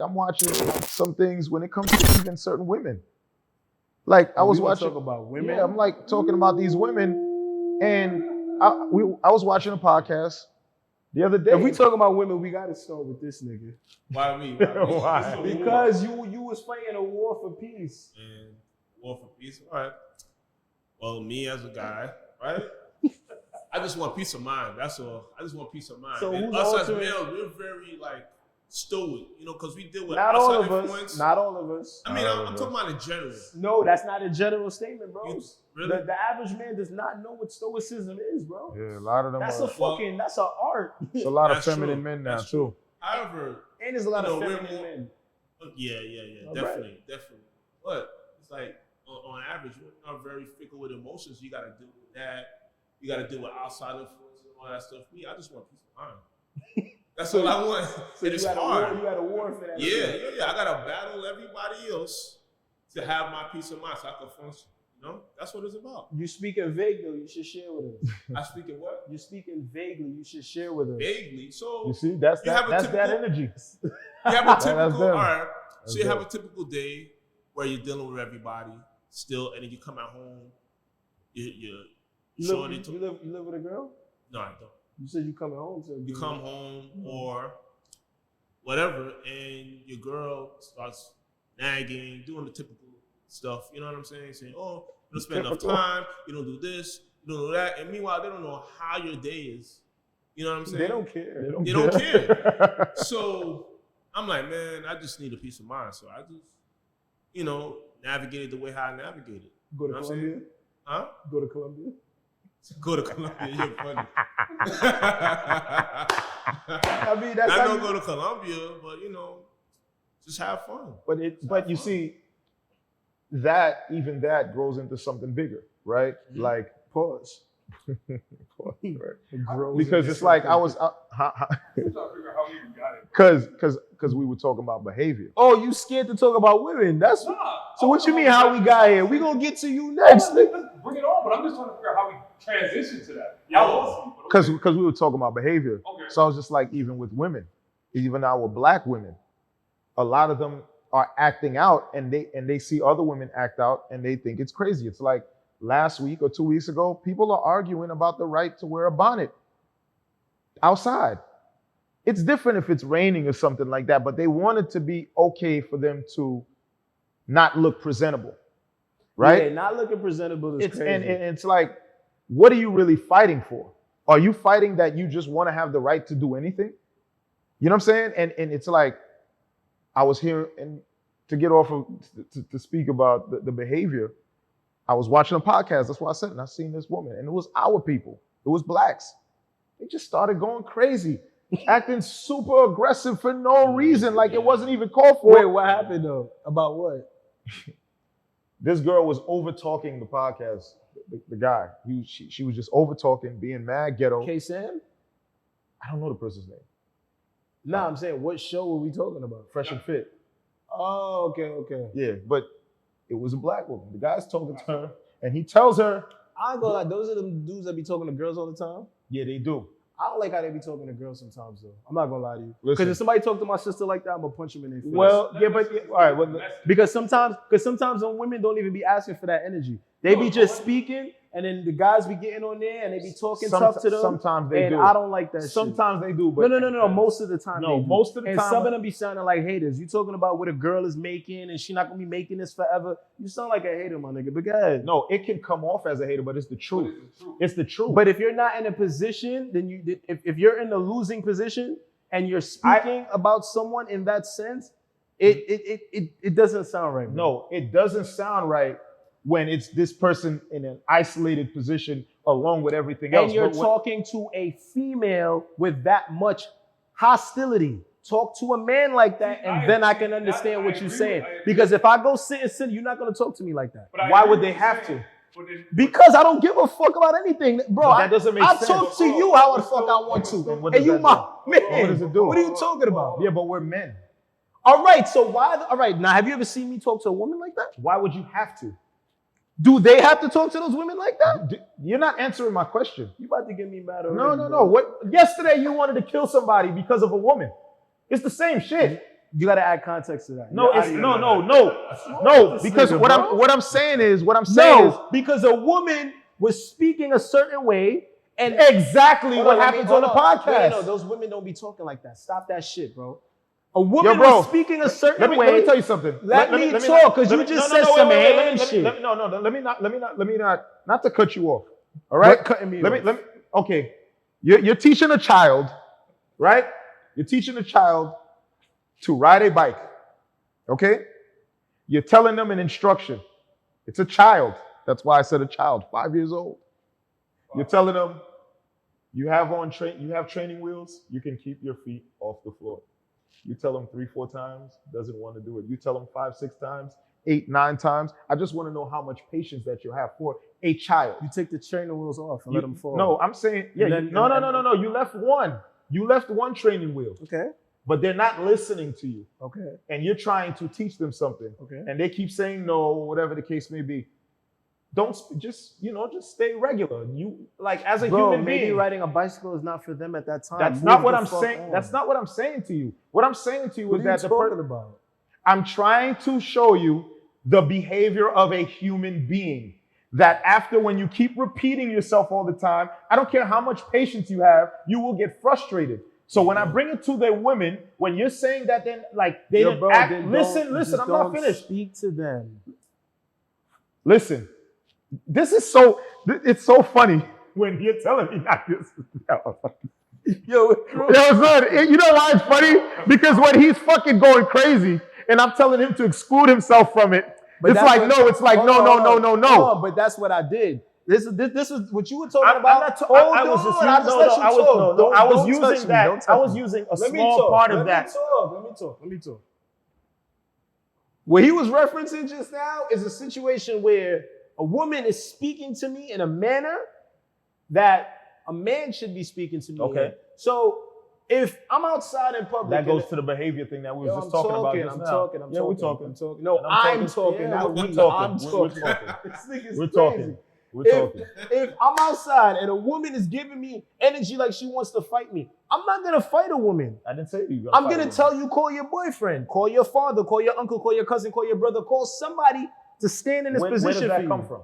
I'm watching some things when it comes to even certain women. Like I was watching. Talk about women. Yeah, I'm like talking about these women, and I was watching a podcast the other day. If we talk about women, we gotta start with this nigga. Why me? Why? Because you was fighting a war for peace. And war for peace. All right. Well, me as a guy, right? I just want peace of mind. That's all. I just want peace of mind. So and who's us as altering- males, we're very like stoic, you know, because we deal with Not all outside of influence. us. Not all of us. I mean, I'm talking about in general. No, that's not a general statement, bro. Really? The average man does not know what stoicism is, bro. Yeah, a lot of them. That's are, that's an art. It's a lot of That's feminine true. men now That's too. However, And there's a lot You of know, we're feminine more- men. yeah, All definitely. But it's like on average, we're not very fickle with emotions. You got to deal with that. You got to deal with outside influence and all that stuff. Me, I just want peace of mind. That's all I want. So and it's hard. You got a war for that. Yeah. I gotta battle everybody else to have my peace of mind so I can function. You know, that's what it's about. You speaking vaguely, you should share with us. I speak in what? You're speaking vaguely, you should share with us. Vaguely. So You see, that's You have a that typical- energy. you have a That's typical. them. All right. That's So you have them. a typical day where you're dealing with everybody still, and then you come at home. You shorty. You live with a girl? No, I don't. You said you coming home to You come home or whatever, and your girl starts nagging, doing the typical stuff. You know what I'm saying? Saying, "Oh, you don't spend enough time. You don't do this. You don't do that." And meanwhile, they don't know how your day is. You know what I'm saying? They don't care. They don't care. So I'm like, man, I just need a peace of mind. So I just, navigated the way how I navigated. Go to You know what I'm Columbia? saying? Huh? Go to Columbia? Go to Columbia. You're funny. I mean, that's I how don't you... go to Columbia, but just have fun. But you see, even that grows into something bigger, right? Mm-hmm. Like Pause. right? Because it's like I was, because we were talking about behavior. Oh, you scared to talk about women? That's so. What you mean? How we got here? We gonna get to you next. Let's bring it on, but I'm just trying to figure out how we transition to that. Y'all lost me. but okay. Because we were talking about behavior. Okay. So I was just like, even with women, even our black women, a lot of them are acting out, and they see other women act out, and they think it's crazy. It's like last week or 2 weeks ago, people are arguing about the right to wear a bonnet outside. It's different if it's raining or something like that, but they want it to be okay for them to not look presentable, right? Yeah, not looking presentable is crazy. And it's like, what are you really fighting for? Are you fighting that you just want to have the right to do anything? You know what I'm saying? And it's like, I was here, and to get off of, to speak about the behavior, I was watching a podcast, that's what I said, and I seen this woman, and it was our people, it was blacks. They just started going crazy, acting super aggressive for no reason, like it wasn't even called for. Wait, what happened though? About what? This girl was over talking the podcast, the guy. She was just over talking, being mad ghetto. K-Sam? I don't know the person's name. Nah, I'm saying, what show were we talking about? Fresh and Fit. Oh, okay. Yeah, but it was a black woman. The guy's talking to her, and he tells her, I ain't gonna lie, those are them dudes that be talking to girls all the time. yeah, they do. I don't like how they be talking to girls sometimes though. I'm not gonna lie to you. Listen. Because if somebody talk to my sister like that, I'm gonna punch them in their face. Well, yeah, but all right. Well, because sometimes some women don't even be asking for that energy. They be just speaking, and then the guys be getting on there and they be talking tough to them. Sometimes they and do. I don't like that. Sometimes they do, but No. Most of the time, No, they do. most of the and time- some of them be sounding like haters. You talking about what a girl is making, and she not gonna be making this forever. You sound like a hater, my nigga. But go ahead. no, it can come off as a hater, but it's the truth. It's the truth. But if you're not in a position, then if you're in the losing position and you're speaking about someone in that sense, it doesn't sound right. Bro. no, it doesn't sound right when it's this person in an isolated position along with everything else. And you're But when- talking to a female with that much hostility. Talk to a man like that, and then I can understand what you're saying. Because if I go sit, you're not gonna talk to me like that. Why would they have to? Because I don't give a fuck about anything, bro. But that doesn't make I sense. talk to you how the fuck I want to, And what and does you that my do? man. What does it do? What are you talking about? Yeah, but we're men. All right, so why? All right, now have you ever seen me talk to a woman like that? Why would you have to? Do they have to talk to those women like that? You're not answering my question. You about to get me mad? No, already, no, bro. no. What? Yesterday you wanted to kill somebody because of a woman. It's the same shit. You gotta add context to that. No, You're it's out of no. this Because nigga, what bro. I'm saying is because a woman was speaking a certain way, and exactly Hold what on, let me- happens on the hold podcast. No, those women don't be talking like that. Stop that shit, bro. A woman bro, was speaking a certain way. Let me tell you something. Let me talk, because you just said some hand shit. Let me not to cut you off. All right? But cutting me let off. me okay. You're teaching a child, right? You're teaching a child to ride a bike. Okay? You're telling them an instruction. It's a child. That's why I said a child, 5 years old. You're telling them you have training wheels, you can keep your feet off the floor. You tell them 3-4 times, doesn't want to do it. You tell them 5-6 times, 8-9 times. I just want to know how much patience that you have for a child. You take the training wheels off and let them fall. No, I'm saying, yeah. No. You left one. You left one training wheel. Okay. But they're not listening to you. Okay. And you're trying to teach them something. Okay. And they keep saying no, whatever the case may be. Don't just stay regular. You like as a human maybe being. riding a bicycle is not for them at that time. That's Move not what the I'm fuck saying. on. That's not what I'm saying to you. What I'm saying to you What is are you that talking about? I'm trying to show you the behavior of a human being. That after when you keep repeating yourself all the time, I don't care how much patience you have, you will get frustrated. So when I bring it to the women, when you're saying that then like they didn't act, listen, I'm not finished. Speak to them. Listen, it's so funny when you're telling me not this. Yo, son, you know why it's funny? Because when he's fucking going crazy and I'm telling him to exclude himself from it, But it's that's like, what- no, it's like, hold no, on, no, hold no, on. no, no. Hold on, but that's what I did. This is what you were talking about. I was using that. I was using a small part of that. Let me talk. What he was referencing just now is a situation where a woman is speaking to me in a manner that a man should be speaking to me. Okay. in. So if I'm outside in public, That goes to the behavior thing that we were just talking about just I'm now. talking. Yeah, we're talking. No, And I'm I'm talking. Yeah, not we're we. talking. I'm We're talking. talking. This nigga's We're crazy. talking. We're talking. If I'm outside and a woman is giving me energy like she wants to fight me, I'm not gonna fight a woman. I didn't say you. I'm gonna tell you, call your boyfriend, call your father, call your uncle, call your cousin, call your brother, call somebody to stand in this position. Where does for that you. come from?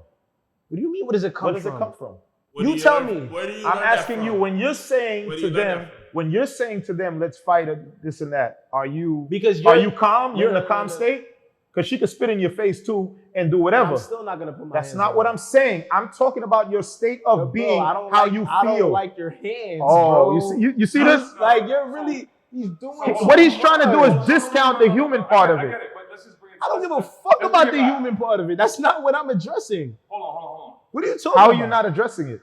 What do you mean? Where does it come Where from? does it come from? You tell me. Where do you I'm learn that asking from? you when you're saying Where do to you learn them, that from? when you're saying to them, let's fight this and that. Are you Because are you calm? No, You're in no, a calm no. state? Because she could spit in your face too and do whatever. I'm still not gonna put my That's hands not on what her. I'm saying. I'm talking about your state of Yo, bro, being, I don't how like, you I feel. don't like your hands, Oh, bro. you see this? Like you're really, he's doing What he's trying to do much. is discount the human part of I it. get it, but let's just bring it. I don't give a let's- fuck let's about bring the it back. human part of it. That's not what I'm addressing. Hold on. What are you talking How about? are you not addressing it?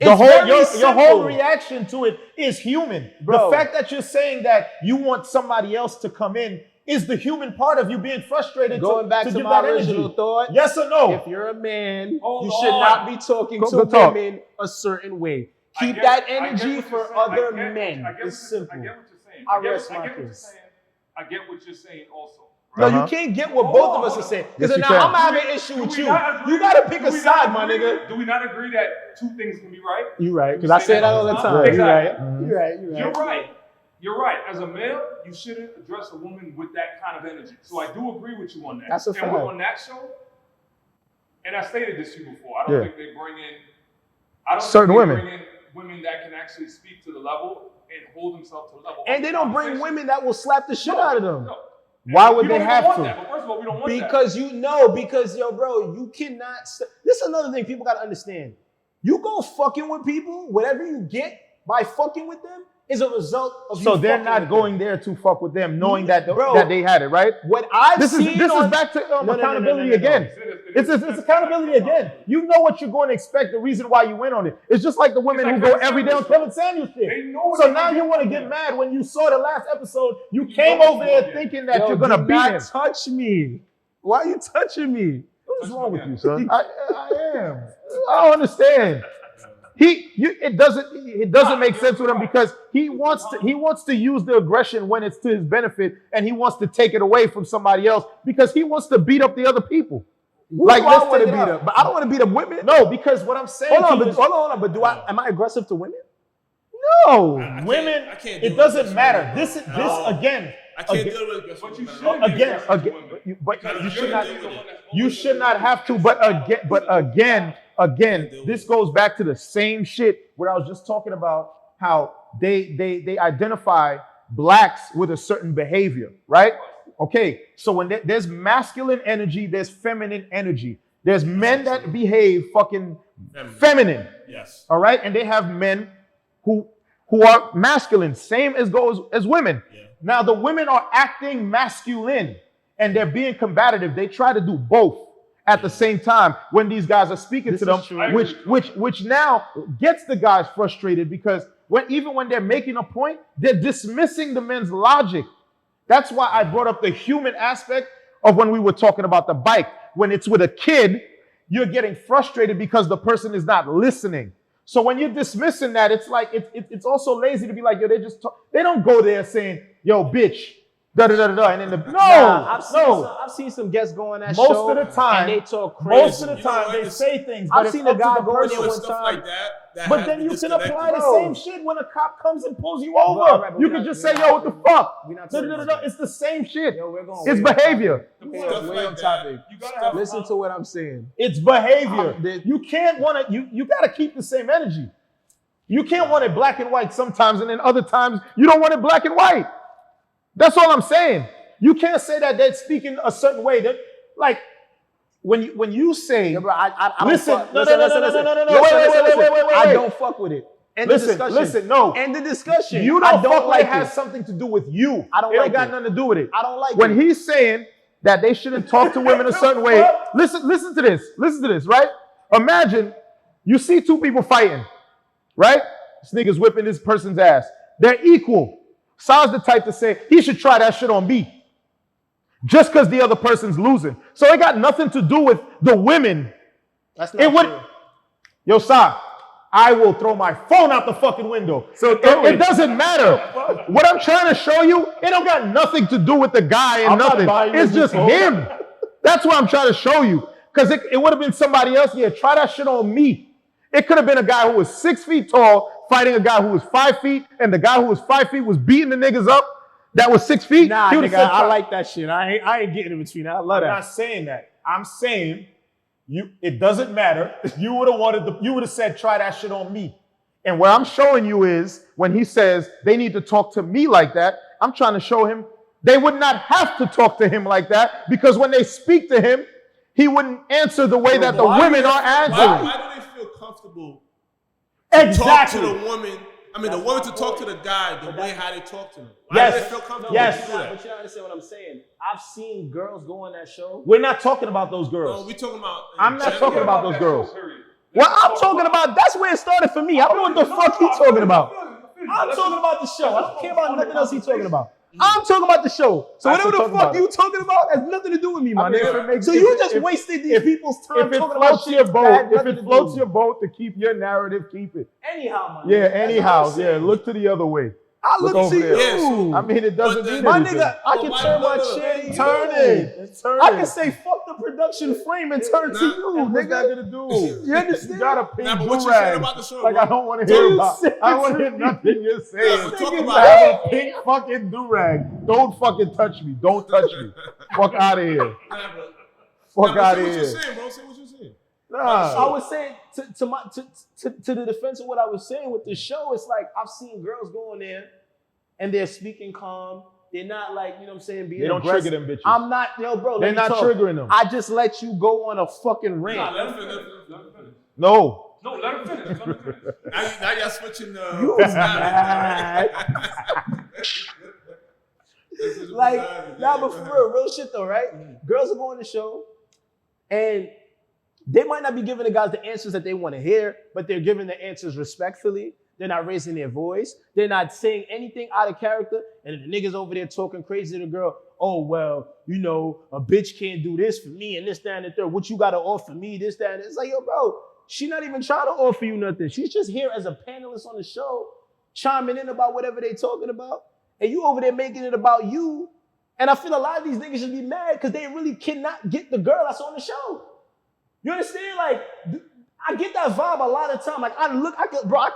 It's The whole very your whole simple. reaction to it is human. Bro. The fact that you're saying that you want somebody else to come in is the human part of you being frustrated Going back to to give my that original energy. thought. Yes or no? If you're a man, Hold you should on. not be talking Go to talk. women a certain way. I Keep get- that I get energy what for you're saying. other I get men. what It's you're- simple. I get what you're saying. I I get rest what my you're case. saying. I get what you're saying also. No, Uh-huh. you can't get what Hold both on, of us hold are on. saying. Yes, Because you now can. I'm having an issue Do with we you. not agree- You gotta pick do a we side, not my agree- nigga. Do we not agree that two things can be right? You right, because You I say say that that all the all the time. time? You're right. Exactly. You're right. You're right. You're right. As a male, you shouldn't address a woman with that kind of energy. So I do agree with you on that. That's a And fact. on that show, and I stated this to you before, I don't Yeah. think they bring in. I don't Certain think they women. bring in women that can actually speak to the level and hold themselves to the level. And of they the don't bring conversation. women that will slap the shit No, out of them. no. Why would We they don't have want to? that. But first of all, we don't want that. Because you know, because yo, bro, you cannot. This is another thing people gotta understand. You go fucking with people, whatever you get by fucking with them is a result of So you they're fucking not with going them. there to fuck with them, knowing that Bro, that they had it, right? What I've This seen is on, back to No, accountability no. again. It's accountability again. You know what you're going to expect. The reason why you went on it. It's just like the women It's who like go Kevin every day on Samuels. Kevin Samuels shit. They know what So they now can you do want to with get them. mad when you saw the last episode. You You came know over what there you did. thinking that Yo, you're gonna do beat not him. touch me. Why are you touching me? What's wrong with you, son? I am. I don't understand. It doesn't make sense with him because he wants to use the aggression when it's to his benefit, and he wants to take it away from somebody else because he wants to beat up the other people. Who Like, do I let's want to take beat it up? up. But I don't want to beat up women. No, because what I'm saying Hold to on, you but is, hold on, but am I aggressive to women? no, I women. can't do It doesn't this. matter. This No. again. I can't deal with it. But you should again, but you should not have to. But again, this goes back to the same shit where I was just talking about how they identify blacks with a certain behavior, right? Okay, so when there's masculine energy, there's feminine energy. There's men that behave fucking feminine. Yes. All right, and they have men who are masculine, same as goes as women. Yeah. Now the women are acting masculine and they're being combative. They try to do both at the same time when these guys are speaking to them, which now gets the guys frustrated because even when they're making a point, they're dismissing the men's logic. That's why I brought up the human aspect of when we were talking about the bike. When it's with a kid, you're getting frustrated because the person is not listening. So when you're dismissing that, it's like it's also lazy to be like, yo, they don't go there saying, yo, bitch, da da da da, and then I've seen some guests go on that show. Most of the time, and they talk crazy. Most of the time, they say things. I've seen a guy go in there one Stuff time. like that But then you can apply the same shit when a cop comes and pulls you over. All right, but you can just say, yo, what the fuck? It's the same shit. Yo, we're going It's behavior. way on topic. You gotta have Listen to what I'm saying. It's behavior. You can't want to, you got to keep the same energy. You can't want it black and white sometimes, and then other times you don't want it black and white. That's all I'm saying. You can't say that they're speaking a certain way. That, like, when you say, Yeah, bro, I don't listen, fuck. no, Listen. wait. I don't fuck with it. End the discussion. Listen, no. End the discussion. You I don't fuck like with it. Has something to do with you. I don't it like got it. nothing to do with it. I don't like when it. he's saying that they shouldn't talk to women a certain way. Listen to this, right? Imagine you see two people fighting, right? This nigga's whipping this person's ass. They're equal. Sal's the type to say, he should try that shit on me. Just because the other person's losing. So it got nothing to do with the women. That's not true. Yo, Sa, I will throw my phone out the fucking window. So it doesn't matter. What I'm trying to show you, it don't got nothing to do with the guy and nothing. It's just him. That's what I'm trying to show you. Because it would have been somebody else. Yeah, try that shit on me. It could have been a guy who was 6 feet tall fighting a guy who was 5 feet, and the guy who was 5 feet was beating the niggas up that was 6 feet. Nah, nigga, I like that shit. I ain't getting in between that. I love that. I'm not saying that. I'm saying it doesn't matter. You would have said, try that shit on me. And what I'm showing you is when he says they need to talk to me like that, I'm trying to show him they would not have to talk to him like that because when they speak to him, he wouldn't answer the way that the women are answering. Why do they feel comfortable Exactly. to talk to the woman? I mean, the woman to talk to the guy the way how they talk to him. Why Yes. do they feel comfortable Yes. to do that? But you don't understand what I'm saying. I've seen girls go on that show. We're not talking about those No, girls. we talking about. I'm not talking about those girls. Well, I'm talking about, that's where it started for me. I don't know what the fuck he's talking about. I'm talking about the show. I don't care about nothing else he's talking about. I'm talking about the show. So I whatever still the talking fuck about you talking about has nothing to do with me, my I mean, nigga. So you just wasted these people's time If it talking about floats shit your that boat, had if nothing it to do floats with your me. boat to keep your narrative, keep it. Anyhow, my nigga. Yeah, That's anyhow, what I'm yeah. saying. Look to the other way. I look over to there. Yeah, so- you. I mean, it doesn't But mean My anything. nigga, I can Well, turn my look, chair to you. Turn it. Turn I it. can say fuck the production frame and turn to you, What's that nigga. gonna do? You understand? You got a pink Nah, but what you saying do-rag. about the show, Like bro? I don't want to Do hear you about. say- I don't want to hear nothing you're saying. Yeah, but talk You about have a pink fucking do-rag. Don't fucking touch me. Don't touch me. Fuck out of here. Nah, Fuck but out say of what you're here. saying, bro. Say what you're saying. Nah. I was saying to the defense of what I was saying with the show, it's like I've seen girls go in there and they're speaking calm. They're not like, you know what I'm saying, being They don't aggressive. trigger them bitches. I'm not, yo, bro. They're let me not talk. triggering them. I just let you go on a fucking Nah, rant. let him finish. Let him finish. No. No, let him finish. Let him finish. Now y'all switching the. You mad. Like, nah, but for real shit though, right? Girls are going to the show and they might not be giving the guys the answers that they want to hear, but they're giving the answers respectfully. They're not raising their voice. They're not saying anything out of character. And the niggas over there talking crazy to the girl. Oh, well, you know, a bitch can't do this for me and this, that, and the third. What you got to offer me, this, that, and this. It's like, yo, bro, she not even trying to offer you nothing. She's just here as a panelist on the show, chiming in about whatever they talking about. And you over there making it about you. And I feel a lot of these niggas should be mad because they really cannot get the girl that's on the show. You understand? Like, I get that vibe a lot of time. Like I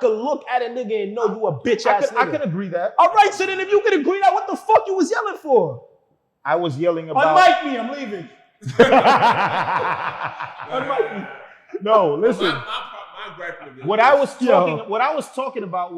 could look at a nigga and know you a bitch ass nigga. I can agree that. All right, so then if you can agree that, what the fuck you was yelling for? I was yelling about. Unmic me, I'm leaving. Unmic me. No, listen. My gripe with it. What I was talking about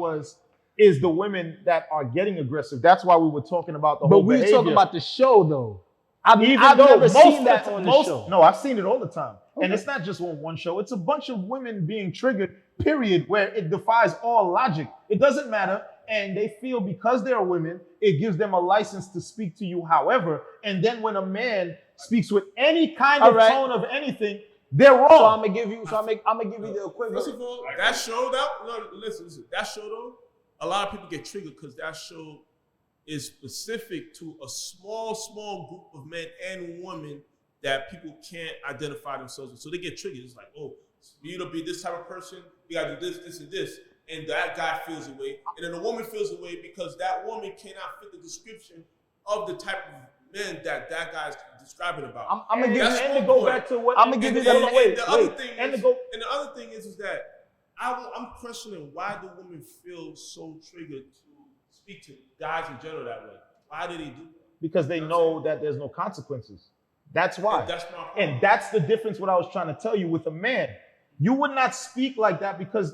is the women that are getting aggressive. That's why we were talking about the whole behavior. But we talking about the show though. I've Even never seen that on the show. No, I've seen it all the time. Okay. And it's not just on one show. It's a bunch of women being triggered, period, where it defies all logic. It doesn't matter. And they feel because they're women, it gives them a license to speak to you however. And then when a man speaks with any kind of tone of anything, they're wrong. So I'm gonna give you the equivalent. First of all, that show listen, that show though, a lot of people get triggered because that show is specific to a small group of men and women that people can't identify themselves with. So they get triggered. It's like, oh, for you to be this type of person, you gotta do this, and this. And that guy feels a way. And then the woman feels a way because that woman cannot fit the description of the type of men that guy's describing about. I'm gonna give you and to go back to what I'm gonna give you the other thing is that I'm questioning why do women feel so triggered to speak to guys in general that way? Why do they do that? Because they know that there's no consequences. That's why. And that's my problem. And that's the difference what I was trying to tell you with a man. You would not speak like that because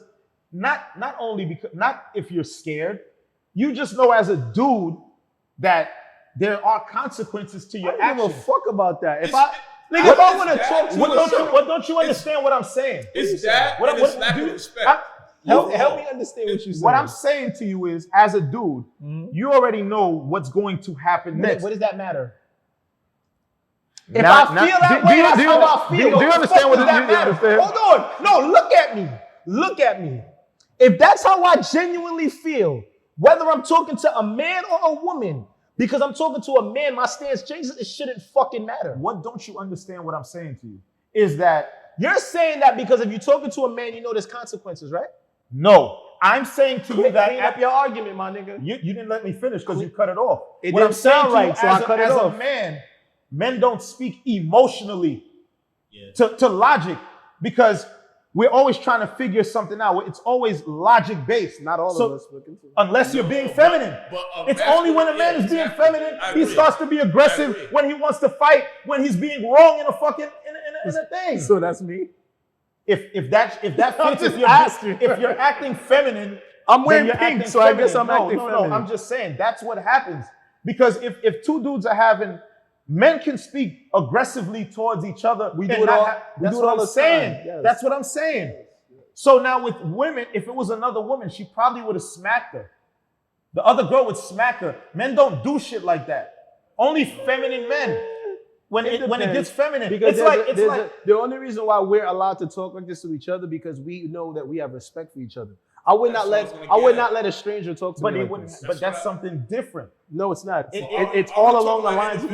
not if you're scared. You just know as a dude that there are consequences to your actions. I don't give a fuck about that. If I want to talk to you, don't you understand what I'm saying? It's that and it's lack of respect. Help me understand what you're saying. What I'm saying to you is, as a dude, you already know what's going to happen next. What does that matter? If I feel that way, that's how I feel. Do you understand what that matter? Hold on. No, look at me. Look at me. If that's how I genuinely feel, whether I'm talking to a man or a woman, because I'm talking to a man, my stance changes, it shouldn't fucking matter. What don't you understand what I'm saying to you? Is that you're saying that because if you're talking to a man, you know there's consequences, right? No. I'm saying to you that clean up your argument, my nigga. You didn't let me finish because you cut it off. It didn't sound right, so I cut it off. As a man, men don't speak emotionally to logic because we're always trying to figure something out. It's always logic based. Not all of us. Unless you're being feminine. It's only when a man is being feminine, he starts to be aggressive when he wants to fight, when he's being wrong in a fucking in a thing. So that's me. If that fits, if you're acting feminine, I'm wearing pink, so I guess I'm acting feminine. No, I'm just saying that's what happens. Because if two dudes are having, men can speak aggressively towards each other. We do it all the time. Yes. That's what I'm saying. So now with women, if it was another woman, she probably would have smacked her. The other girl would smack her. Men don't do shit like that. Only feminine men. When it gets feminine, because the only reason why we're allowed to talk like this to each other because we know that we have respect for each other. I would not let a stranger talk to me like this. But that's something different. No, it's not. It's all along the lines.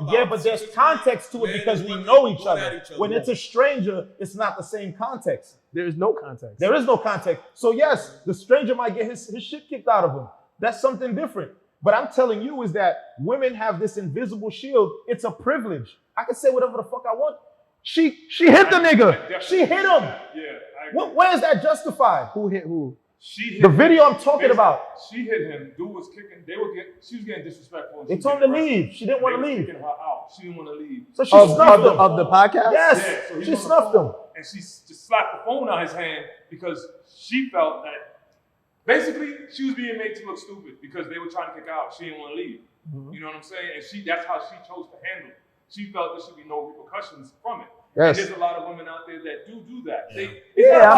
Yeah, but there's context to it because we know each other. When it's a stranger, it's not the same context. There is no context. There is no context. So yes, the stranger might get his shit kicked out of him. That's something different. But I'm telling you is that women have this invisible shield. It's a privilege. I can say whatever the fuck I want. She hit the nigga. She hit him. Yeah. Where is that justified? Who hit who? She hit the video I'm talking about. She hit him. Dude was kicking. She was getting disrespectful. They told her to leave. She didn't want to leave. Kicking her out. She didn't want to leave. So she snuffed him. Of the podcast? Yes. Yeah, so she snuffed him. And she just slapped the phone out of his hand because she felt that basically she was being made to look stupid because they were trying to kick her out. She didn't want to leave. Mm-hmm. You know what I'm saying? And that's how she chose to handle it. She felt there should be no repercussions from it. Yes. And there's a lot of women out there that do that. Yeah.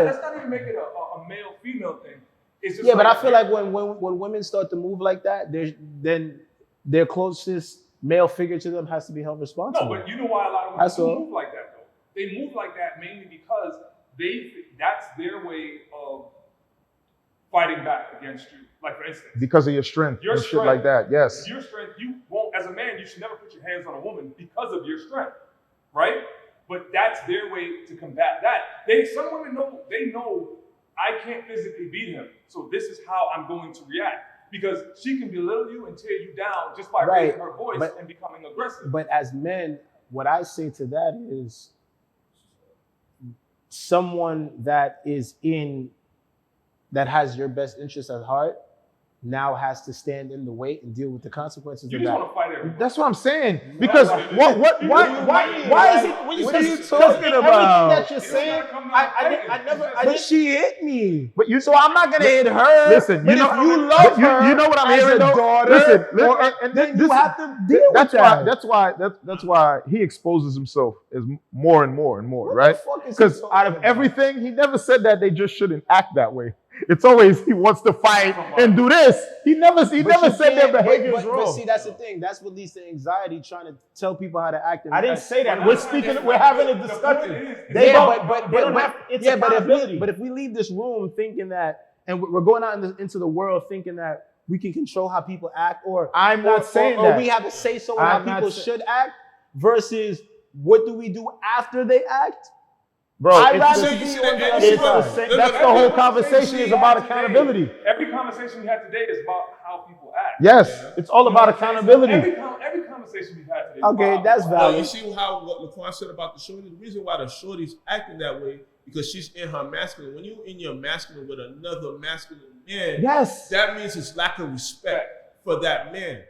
Let's not even make it a male-female thing. It's just but I feel like when women start to move like that, then their closest male figure to them has to be held responsible. No, but you know why a lot of women move like that, though? They move like that mainly because that's their way of fighting back against you. Like, for instance, because of your strength, shit like that. Yes. Your strength, you won't, as a man, you should never put your hands on a woman because of your strength, right? But that's their way to combat that. Some women know, I can't physically beat him, so this is how I'm going to react. Because she can belittle you and tear you down just by raising her voice and becoming aggressive. But as men, what I say to that is, someone that has your best interest at heart now has to stand in the way and deal with the consequences You of just that. want to fight everybody. That's what I'm saying. Because why Why is it when you What are say you talking about? everything that you're It don't saying? gotta come down I to didn't. I fighting. never. It's I just- didn't. She hit me. But you, So I'm not gonna hit her. Listen, but you know, if you love her, you know what I'm as hearing a though. daughter, Listen, then and you this- have to deal that's with that. why. That's why he exposes himself as more and more and more, What right? the fuck is he Because talking out of about? everything, he never said that they just shouldn't act that way. It's always he wants to fight and do this. He never But never you said their can't- behavior but, is but wrong. see, that's the thing. That's what leads to anxiety, trying to tell people how to act. I didn't say that. Well, We're that's not speaking. different. We're having a The discussion. point is- They yeah, don't. but they don't have. It's yeah, but accountability. if we leave this room thinking that, and we're going out into the world thinking that we can control how people act, or I'm not saying or that. we have a say so in I'm how not people sa- should act, versus what do we do after they act? Bro, I'd it's rather the- be you see on that the every other it's the side. same- No, that's no, the whole every conversation is about accountability. Every conversation we had today is about how people act. Yes, it's all You know about what I'm saying? accountability. Every conversation we've had today. Is Okay, about that's how people Well, valid. you see how what Laquan said about the shorty? The reason why the shorty's acting that way because she's in her masculine. When you in your masculine with another masculine man, Yes, that means it's lack of respect for that man.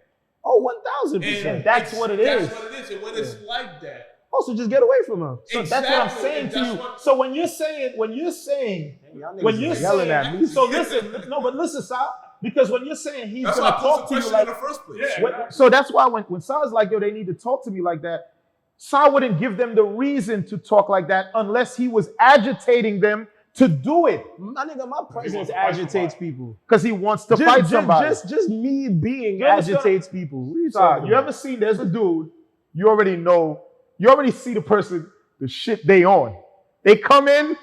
Oh, 1,000%. That's what it is. That's what it is. And when it's like that, Also, just get away from her. so that's what I'm exactly, saying and to that's you. what- So when you're saying, when you're yelling at me. so listen, no, but listen, Sal, because when you're saying he's that's gonna why I posed talk the to you question like, in the first place. Yeah. so that's why when Sal's like, yo, they need to talk to me like that. Sal wouldn't give them the reason to talk like that unless he was agitating them to do it My nigga, my presence wants to fight agitates somebody. people. because he wants to fight somebody. Just me being You understand? agitates people. What are you Sal, talking you about? ever seen there's a dude, you already know, you already see the person, the shit they on. They come in,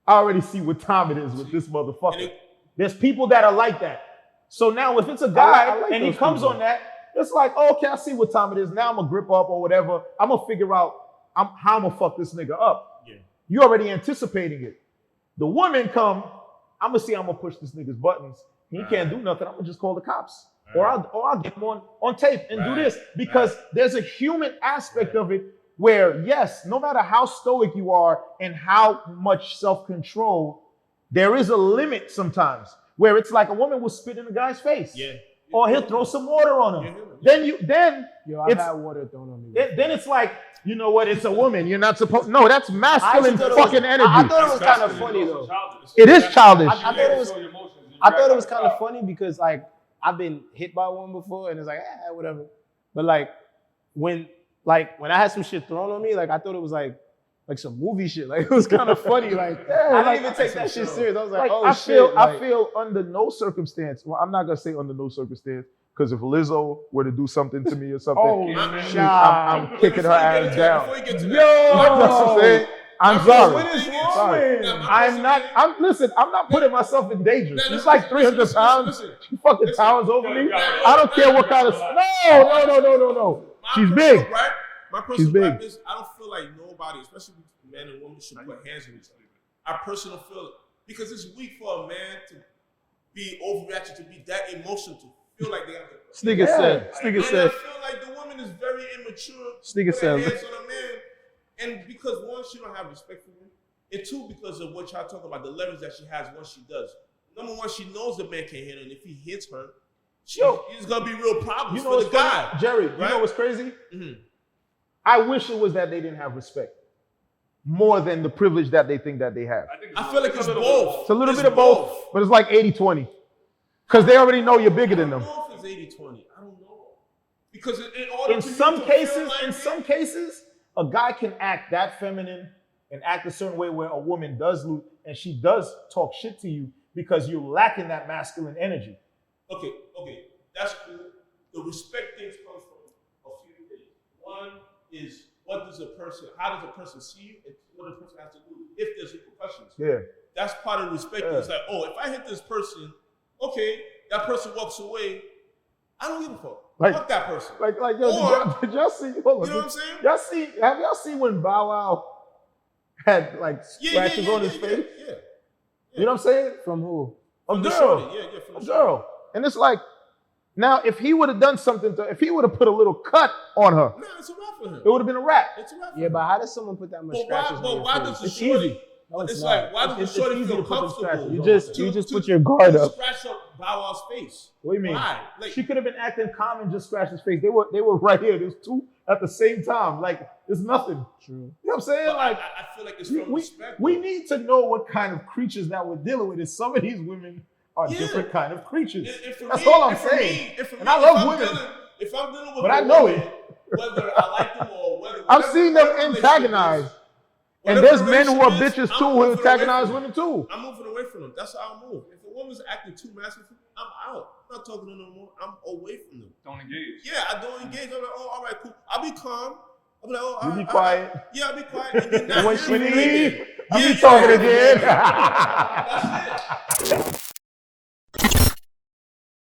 I already see what time it is with this And motherfucker. it- There's people that are like that. So now if it's a guy I like and he those comes people. on that, it's like, oh, okay, I see what time it is. Now I'm gonna grip up or whatever. I'm gonna figure out how I'm gonna fuck this nigga up. Yeah. You already anticipating it. The woman come, I'm gonna see I'm gonna push this nigga's buttons. He can't do nothing. I'm gonna just call the cops. Or I'll get him on tape and do Right. this. Because there's a human aspect of it where, yes, no matter how stoic you are and how much self-control, there is a limit sometimes where it's like a woman will spit in a guy's face. Yeah. Or he'll throw some water on him. Yeah. Then Yo, I've it's- had water thrown on me. then it's like, you know what, it's a woman. You're not supposed. No, that's masculine thought it was- fucking energy. I thought it was kind of It's funny also though. childish. It is childish. I thought it was- Show your emotions. You I react thought it like was a kind of child. funny because like I've been hit by one before and it's like whatever. But like when I had some shit thrown on me, like I thought it was like some movie shit. Like it was kind of funny. Like I didn't even take that shit serious. I was like, oh I shit. feel I like- feel under no circumstance. Well, I'm not gonna say under no circumstance because if Lizzo were to do something to me or something, Oh, she- nah. I'm kicking her ass down. Before you get to Yo! that, That's what I'm saying. I'm My sorry. What is wrong Sorry. with? I'm not. Listen. I'm not putting myself in danger. Now, She's listen, like 300 listen, pounds. listen. She fucking Listen. towers over me. Yeah, I don't care what kind of. No. My She's personal big. Gripe, my personal She's big. gripe is I don't feel like nobody, especially men and women, should put hands on each other. I personally feel because it's weak for a man to be overreacted, to be that emotional, to feel like they have to. Sneaker said. And I feel like the woman is very immature. Sneaker putting said. hands on a man, and because one, she don't have respect for him, and two, because of what y'all talking about, the leverage that she has once she does. Number one, she knows the man can't hit her, and if he hits her, it's gonna be real problems You know for what's the guy. funny? Jerry, you right? know what's crazy? Mhm. I wish it was that they didn't have respect more than the privilege that they think that they have. I feel like it's little both. It's a little bit of both, but it's like 80-20. Because they already know you're bigger than I them. don't know if it's 80-20. I don't know. Because in order In for you some to cases, feel like in me- some cases, a guy can act that feminine and act a certain way where a woman does lose and she does talk shit to you because you're lacking that masculine energy. Okay, that's cool. The respect things comes from a few things. One is how does a person see you, and what the person has to do if there's repercussions. Yeah. That's part of the respect. Yeah. It's like, oh, if I hit this person, okay, that person walks away, I don't give a fuck. Like- Fuck that person. Like yo, Or- did y'all see? Hold on. You know what I'm saying? Have y'all seen when Bow Wow had like scratches on his face? Yeah. You know what I'm saying? From who? A From the girl. shorty. Yeah, from the A shorty. girl. And it's like, Now, if he would have done something if he would have put a little cut on her, No, it's a wrap for him. it would have been a wrap. It's a wrap for Yeah, him. but how does someone put that much scratches on your why face? does the It's shorty? easy. No, It's it's like, not. why does the It's shorty easy feel to put them comfortable? scratches You on. just put your guard to up. scratch up Bow Wow's face. What do you mean? Why? Like, She could have been acting calm and just scratched his face. They were right here. There's two at the same time. Like, it's nothing. True. You know what I'm saying? but Like, I feel like it's from respect. we though. need to know what kind of creatures that we're dealing with. And some of these women are Yeah. different kind of creatures. And for That's me- all I'm and for saying. me- and for And me, I if love I'm women. if I'm dealing with But a I know woman, it. whether I like them or whether I've whatever- seen them whatever relationship antagonize. is, And whatever there's men who are relationship is, bitches I'm too who moving away antagonize from women them. too. I'm moving away from them. That's how I move. If a woman's acting too masculine, I'm out. I'm not talking to them no more. I'm away from them. Don't engage. Yeah, I don't engage. I'm like, oh, all right, cool. I'll be calm. I'll be like, oh, You all be right, quiet. all right. Yeah, I'll be quiet. And, you're not And when hearing she me leave, again. I Yeah, be talking yeah, again. That's it.